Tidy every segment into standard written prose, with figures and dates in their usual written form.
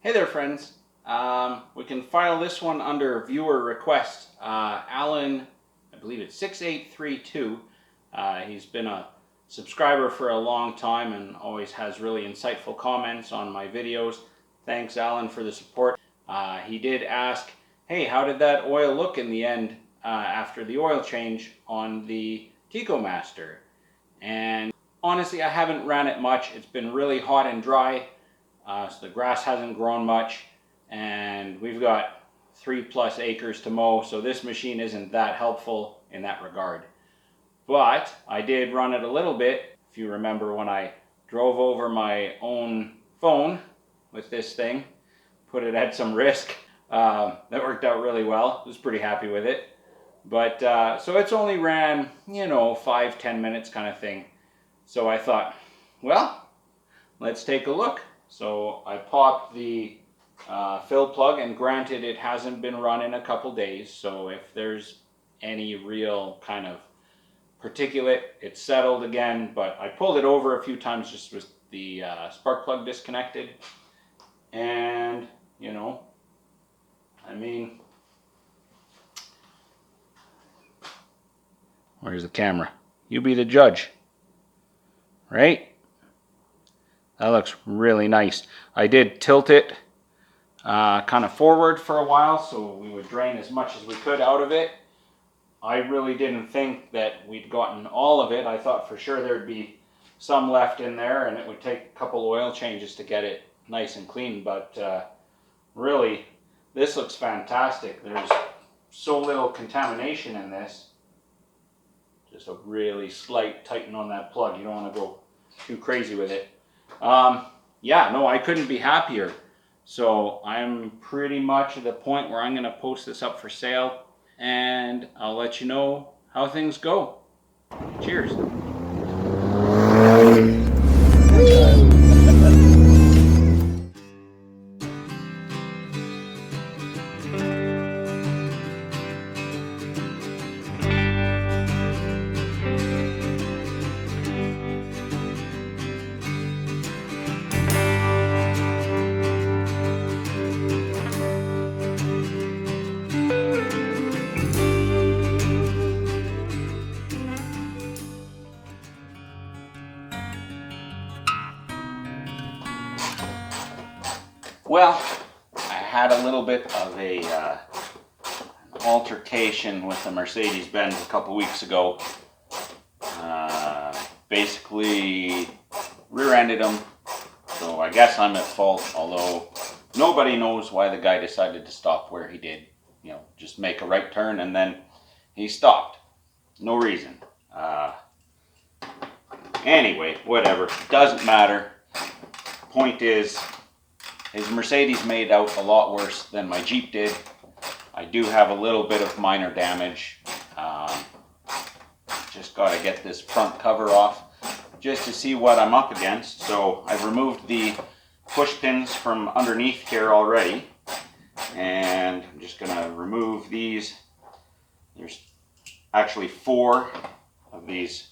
Hey there, friends. We can file this one under viewer request. Alan, I believe it's 6832. He's been a subscriber for a long time and always has really insightful comments on my videos. Thanks, Alan, for the support. He did ask, hey, how did that oil look in the end after the oil change on the TECOmaster? And honestly, I haven't ran it much. It's been really hot and dry. So the grass hasn't grown much, and we've got 3+ acres to mow, so this machine isn't that helpful in that regard. But I did run it a little bit. If you remember when I drove over my own phone with this thing, put it at some risk, that worked out really well. I was pretty happy with it. But so it's only ran, 5-10 minutes kind of thing. So I thought, well, let's take a look. So I popped the fill plug, and granted it hasn't been run in a couple days, so if there's any real kind of particulate, it's settled again, but I pulled it over a few times just with the spark plug disconnected, and where's the camera? You be the judge, right? That looks really nice. I did tilt it kind of forward for a while so we would drain as much as we could out of it. I really didn't think that we'd gotten all of it. I thought for sure there'd be some left in there and it would take a couple oil changes to get it nice and clean, but really this looks fantastic. There's so little contamination in this. Just a really slight tighten on that plug. You don't want to go too crazy with it. Yeah, no, I couldn't be happier. So I'm pretty much at the point where I'm going to post this up for sale, and I'll let you know how things go. Cheers. Well, I had a little bit of an altercation with the Mercedes-Benz a couple weeks ago. Basically rear-ended them, so I guess I'm at fault, although nobody knows why the guy decided to stop where he did. Just make a right turn and then he stopped. No reason. Anyway, whatever. Doesn't matter. Point is, his Mercedes made out a lot worse than my Jeep did. I do have a little bit of minor damage. Just got to get this front cover off just to see what I'm up against. So I've removed the push pins from underneath here already. And I'm just going to remove these. There's actually 4 of these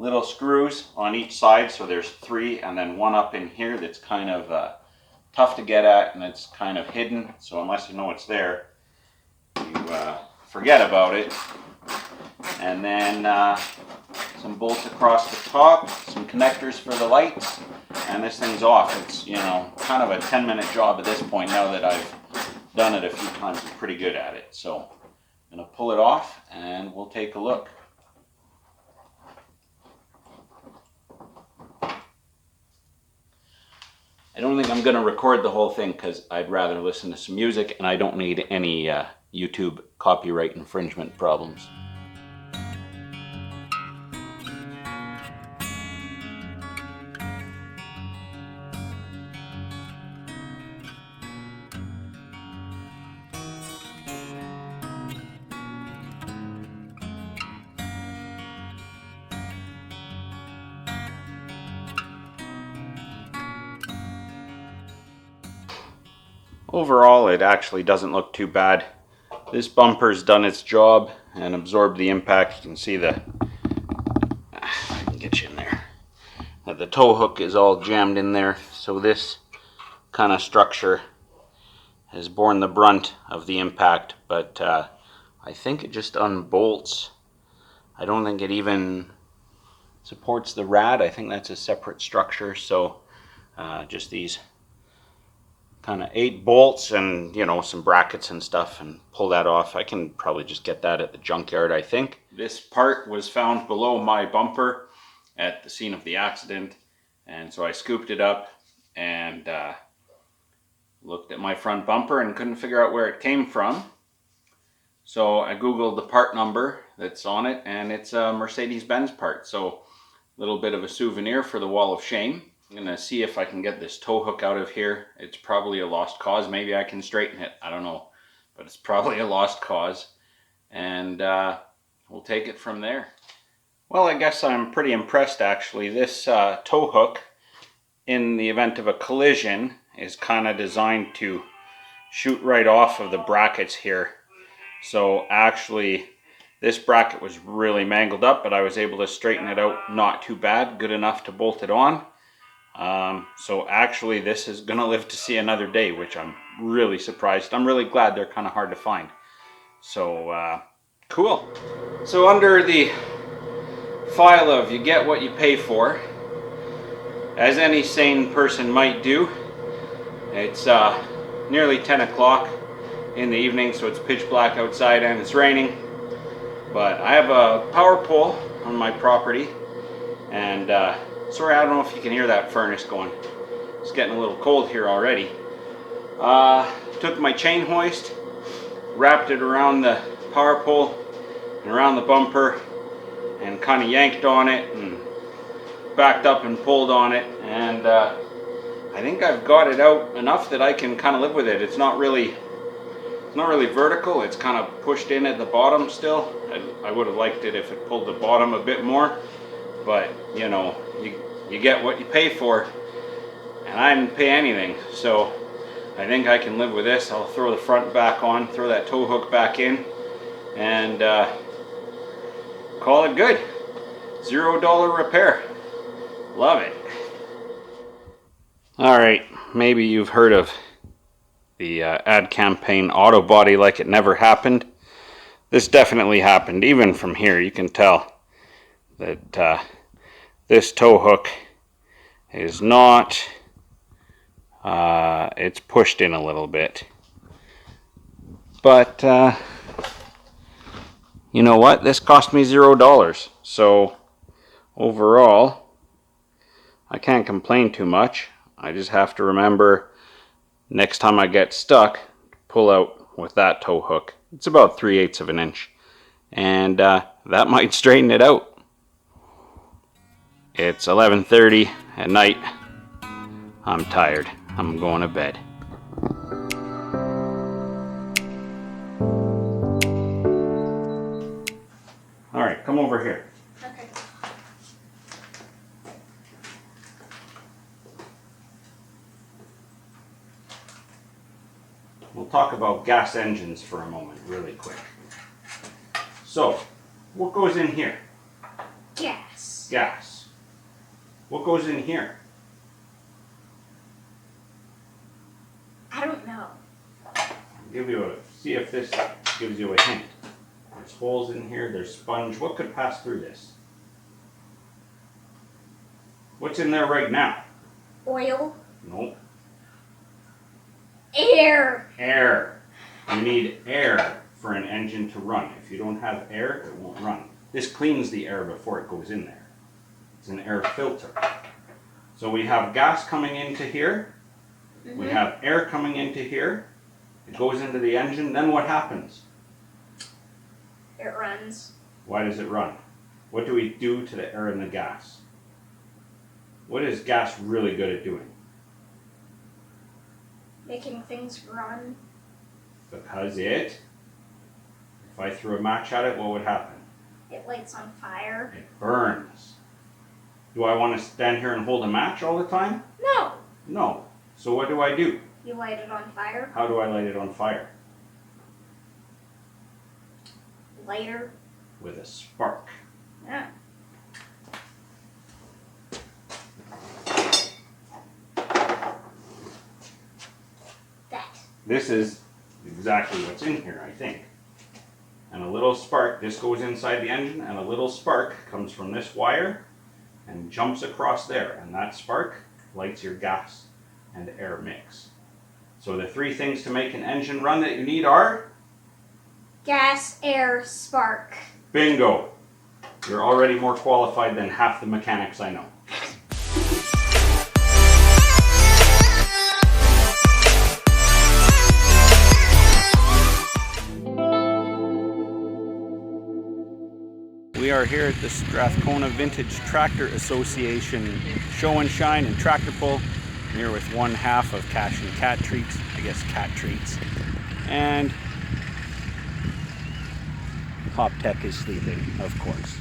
little screws on each side, so there's 3, and then 1 up in here that's kind of tough to get at, and it's kind of hidden, so unless you know it's there, you forget about it. And then some bolts across the top, some connectors for the lights, and this thing's off. It's kind of a 10-minute job at this point now that I've done it a few times. I'm pretty good at it, so I'm going to pull it off and we'll take a look. I don't think I'm going to record the whole thing because I'd rather listen to some music, and I don't need any YouTube copyright infringement problems. Overall, it actually doesn't look too bad. This bumper's done its job and absorbed the impact. You can see I can get you in there. The tow hook is all jammed in there, so this kind of structure has borne the brunt of the impact, but I think it just unbolts. I don't think it even supports the rad. I think that's a separate structure. So just these kind of 8 bolts and, you know, some brackets and stuff, and pull that off. I can probably just get that at the junkyard, I think. This part was found below my bumper at the scene of the accident, and so I scooped it up and looked at my front bumper and couldn't figure out where it came from. So I googled the part number that's on it, and it's a Mercedes-Benz part. So a little bit of a souvenir for the wall of shame. I'm gonna see if I can get this tow hook out of here. It's probably a lost cause. Maybe I can straighten it, I don't know, but it's probably a lost cause, and we'll take it from there. Well, I guess I'm pretty impressed actually. This tow hook, in the event of a collision, is kind of designed to shoot right off of the brackets here. So actually this bracket was really mangled up, but I was able to straighten it out not too bad, good enough to bolt it on. So actually this is gonna live to see another day, which I'm really surprised. I'm really glad they're kind of hard to find. So cool. So under the file of you get what you pay for, as any sane person might do, it's nearly 10 o'clock in the evening, so it's pitch black outside and it's raining. But I have a power pole on my property, and sorry, I don't know if you can hear that furnace going. It's getting a little cold here already. Took my chain hoist, wrapped it around the power pole and around the bumper, and kind of yanked on it and backed up and pulled on it, and I think I've got it out enough that I can kind of live with it. It's not really vertical. It's kind of pushed in at the bottom still. I would have liked it if it pulled the bottom a bit more, but you know, you get what you pay for, and I didn't pay anything, so I think I can live with this. I'll throw the front back on, throw that tow hook back in, and call it good. $0 repair. Love it. Alright, maybe you've heard of the ad campaign Auto Body Like It Never Happened. This definitely happened. Even from here you can tell that this tow hook is not, it's pushed in a little bit. But you know what? This cost me $0. So overall, I can't complain too much. I just have to remember next time I get stuck, pull out with that tow hook. It's about 3/8 of an inch, and that might straighten it out. It's 11:30 at night. I'm tired. I'm going to bed. All right, come over here. Okay. We'll talk about gas engines for a moment, really quick. So, what goes in here? Gas. Gas. What goes in here? I don't know. See if this gives you a hint. There's holes in here, there's sponge. What could pass through this? What's in there right now? Oil. Nope. Air. Air. You need air for an engine to run. If you don't have air, it won't run. This cleans the air before it goes in there. It's an air filter. So we have gas coming into here. We have air coming into here. It goes into the engine. Then what happens? It runs. Why does it run? What do we do to the air and the gas? What is gas really good at doing? Making things run. Because if I threw a match at it, what would happen? It lights on fire. It burns. Do I want to stand here and hold a match all the time? No. No. So what do I do? You light it on fire. How do I light it on fire? Lighter. With a spark. Yeah. this is exactly what's in here, I think. And a little spark, this goes inside the engine, and a little spark comes from this wire and jumps across there, and that spark lights your gas and air mix. So the three things to make an engine run that you need are? Gas, air, spark. Bingo! You're already more qualified than half the mechanics I know. We are here at the Strathcona Vintage Tractor Association show and shine and tractor pull. I'm here with one half of Cash and Cat Treats, I guess Cat Treats. And Pop Tech is sleeping, of course.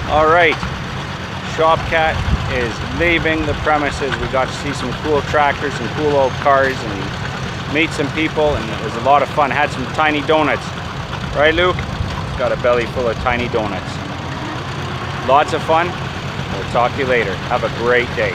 All right, Shopcat is leaving the premises. We got to see some cool tractors, some cool old cars, and meet some people, and it was a lot of fun. Had some tiny donuts, right, Luke? Got a belly full of tiny donuts. Lots of fun. We'll talk to you later. Have a great day.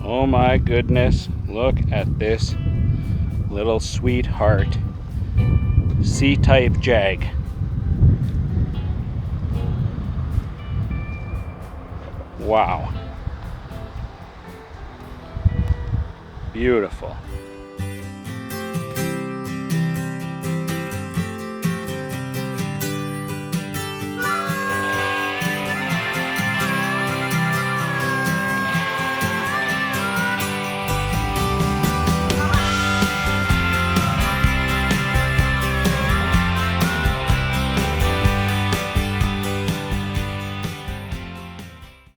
Oh my goodness, look at this little sweetheart C-type Jag. Wow. Beautiful.